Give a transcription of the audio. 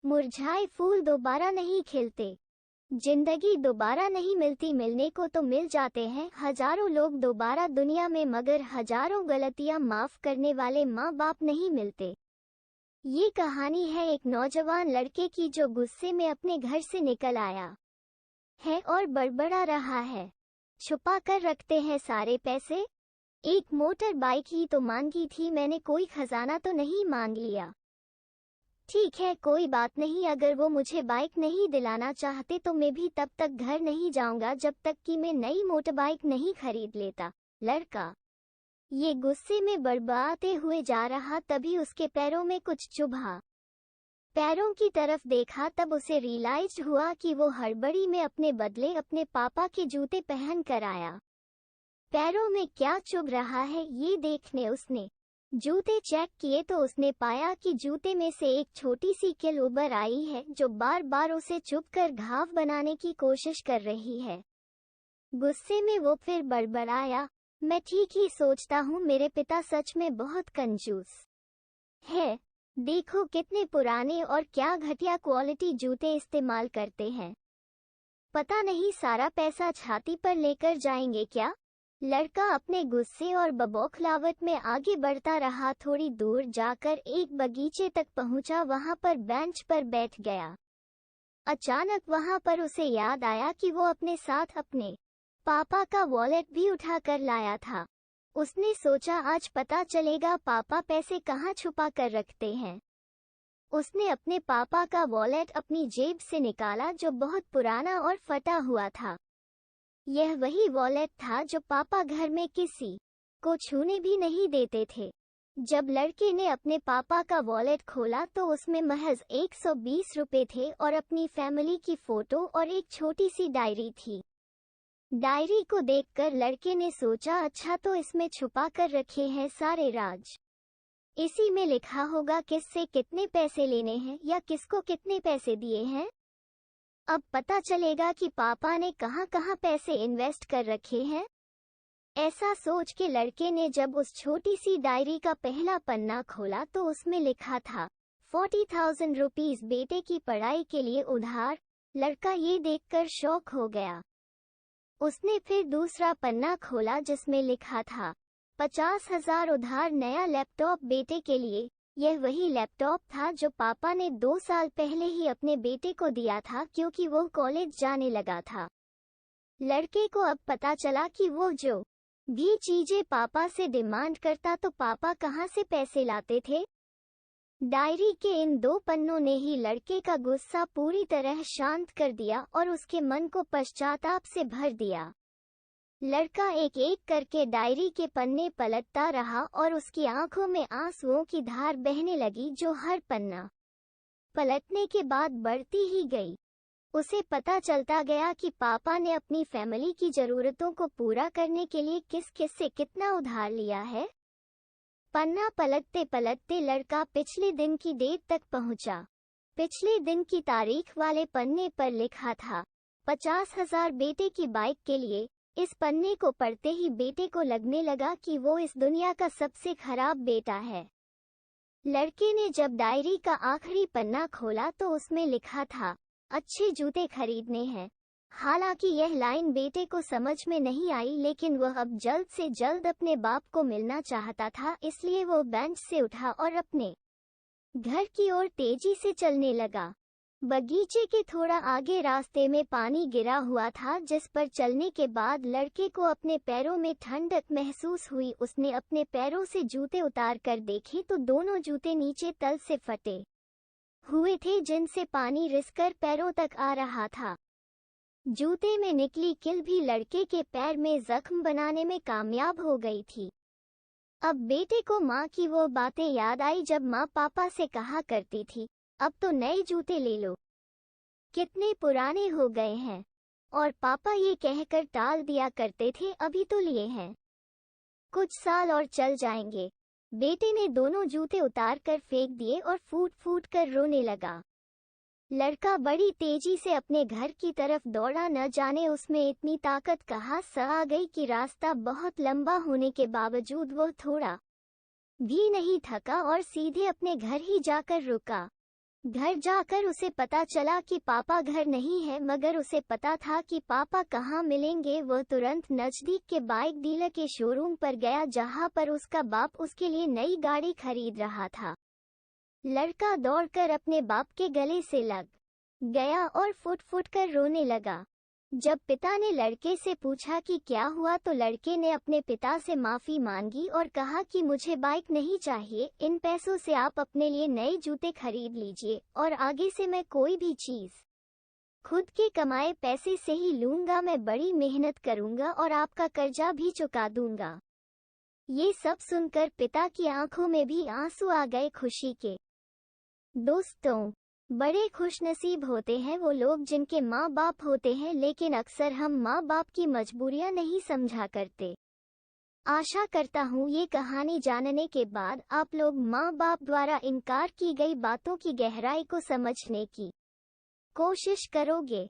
मुरझाए फूल दोबारा नहीं खिलते। जिंदगी दोबारा नहीं मिलती, मिलने को तो मिल जाते हैं हजारों लोग दोबारा दुनिया में, मगर हजारों गलतियां माफ करने वाले माँ बाप नहीं मिलते। ये कहानी है एक नौजवान लड़के की जो गुस्से में अपने घर से निकल आया है और बड़बड़ा रहा है। छुपा कर रखते हैं सारे पैसे। एक मोटर बाइक ही तो मांगी थी मैंने, कोई खजाना तो नहीं मांग लिया। ठीक है कोई बात नहीं, अगर वो मुझे बाइक नहीं दिलाना चाहते तो मैं भी तब तक घर नहीं जाऊंगा जब तक कि मैं नई मोटर बाइक नहीं खरीद लेता। लड़का ये गुस्से में बड़बड़ाते हुए जा रहा, तभी उसके पैरों में कुछ चुभा। पैरों की तरफ देखा तब उसे रियलाइज हुआ कि वो हड़बड़ी में अपने बदले अपने पापा के जूते पहन कर आया। पैरों में क्या चुभ रहा है ये देखने उसने जूते चेक किए तो उसने पाया कि जूते में से एक छोटी सी कील उभर आई है जो बार बार उसे चुभकर घाव बनाने की कोशिश कर रही है। गुस्से में वो फिर बड़बड़ाया, मैं ठीक ही सोचता हूँ, मेरे पिता सच में बहुत कंजूस है। देखो कितने पुराने और क्या घटिया क्वालिटी जूते इस्तेमाल करते हैं। पता नहीं सारा पैसा छाती पर लेकर जाएंगे क्या। लड़का अपने गुस्से और बबौखलाहट में आगे बढ़ता रहा। थोड़ी दूर जाकर एक बगीचे तक पहुंचा, वहां पर बेंच पर बैठ गया। अचानक वहां पर उसे याद आया कि वो अपने साथ अपने पापा का वॉलेट भी उठा कर लाया था। उसने सोचा आज पता चलेगा पापा पैसे कहाँ छुपा कर रखते हैं। उसने अपने पापा का वॉलेट अपनी जेब से निकाला जो बहुत पुराना और फटा हुआ था। यह वही वॉलेट था जो पापा घर में किसी को छूने भी नहीं देते थे। जब लड़के ने अपने पापा का वॉलेट खोला तो उसमें महज 120 रुपए थे और अपनी फैमिली की फोटो और एक छोटी सी डायरी थी। डायरी को देखकर लड़के ने सोचा अच्छा तो इसमें छुपा कर रखे हैं सारे राज। इसी में लिखा होगा किससे कितने पैसे लेने हैं या किसको कितने पैसे दिए हैं। अब पता चलेगा कि पापा ने कहाँ कहाँ पैसे इन्वेस्ट कर रखे हैं। ऐसा सोच के लड़के ने जब उस छोटी सी डायरी का पहला पन्ना खोला तो उसमें लिखा था 40,000 रुपीज बेटे की पढ़ाई के लिए उधार। लड़का ये देखकर शॉक हो गया। उसने फिर दूसरा पन्ना खोला जिसमें लिखा था 50,000 उधार नया लैपटॉप बेटे के लिए। यह वही लैपटॉप था जो पापा ने 2 साल पहले ही अपने बेटे को दिया था क्योंकि वो कॉलेज जाने लगा था। लड़के को अब पता चला कि वो जो भी चीजें पापा से डिमांड करता तो पापा कहाँ से पैसे लाते थे। डायरी के इन 2 पन्नों ने ही लड़के का गुस्सा पूरी तरह शांत कर दिया और उसके मन को पश्चाताप से भर दिया। लड़का एक एक करके डायरी के पन्ने पलटता रहा और उसकी आंखों में आंसुओं की धार बहने लगी जो हर पन्ना पलटने के बाद बढ़ती ही गई। उसे पता चलता गया कि पापा ने अपनी फैमिली की जरूरतों को पूरा करने के लिए किस किस से कितना उधार लिया है। पन्ना पलटते पलटते लड़का पिछले दिन की डेट तक पहुंचा। पिछले दिन की तारीख वाले पन्ने पर लिखा था 50,000 बेटे की बाइक के लिए। इस पन्ने को पढ़ते ही बेटे को लगने लगा कि वो इस दुनिया का सबसे खराब बेटा है। लड़के ने जब डायरी का आखिरी पन्ना खोला तो उसमें लिखा था अच्छे जूते खरीदने हैं। हालांकि यह लाइन बेटे को समझ में नहीं आई, लेकिन वह अब जल्द से जल्द अपने बाप को मिलना चाहता था, इसलिए वो बेंच से उठा और अपने घर की ओर तेजी से चलने लगा। बगीचे के थोड़ा आगे रास्ते में पानी गिरा हुआ था जिस पर चलने के बाद लड़के को अपने पैरों में ठंडक महसूस हुई। उसने अपने पैरों से जूते उतार कर देखे तो दोनों जूते नीचे तल से फटे हुए थे जिनसे पानी रिसकर पैरों तक आ रहा था। जूते में निकली कील भी लड़के के पैर में जख्म बनाने में कामयाब हो गई थी। अब बेटे को माँ की वो बातें याद आई जब माँ पापा से कहा करती थी अब तो नए जूते ले लो, कितने पुराने हो गए हैं। और पापा ये कहकर टाल दिया करते थे अभी तो लिए हैं, कुछ साल और चल जाएंगे। बेटे ने दोनों जूते उतार कर फेंक दिए और फूट फूट कर रोने लगा। लड़का बड़ी तेजी से अपने घर की तरफ दौड़ा, न जाने उसमें इतनी ताकत कहाँ से आ गई कि रास्ता बहुत लंबा होने के बावजूद वो थोड़ा भी नहीं थका और सीधे अपने घर ही जाकर रुका। घर जाकर उसे पता चला कि पापा घर नहीं है, मगर उसे पता था कि पापा कहाँ मिलेंगे। वह तुरंत नजदीक के बाइक डीलर के शोरूम पर गया, जहाँ पर उसका बाप उसके लिए नई गाड़ी खरीद रहा था। लड़का दौड़कर अपने बाप के गले से लग गया और फुट फुट कर रोने लगा। जब पिता ने लड़के से पूछा कि क्या हुआ, तो लड़के ने अपने पिता से माफी मांगी और कहा कि मुझे बाइक नहीं चाहिए, इन पैसों से आप अपने लिए नए जूते खरीद लीजिए और आगे से मैं कोई भी चीज खुद के कमाए पैसे से ही लूंगा। मैं बड़ी मेहनत करूंगा और आपका कर्जा भी चुका दूंगा। ये सब सुनकर पिता की आंखों में भी आंसू आ गए खुशी के। दोस्तों, बड़े खुशनसीब होते हैं वो लोग जिनके माँ बाप होते हैं, लेकिन अक्सर हम माँ बाप की मजबूरियाँ नहीं समझा करते। आशा करता हूँ ये कहानी जानने के बाद आप लोग माँ बाप द्वारा इनकार की गई बातों की गहराई को समझने की कोशिश करोगे।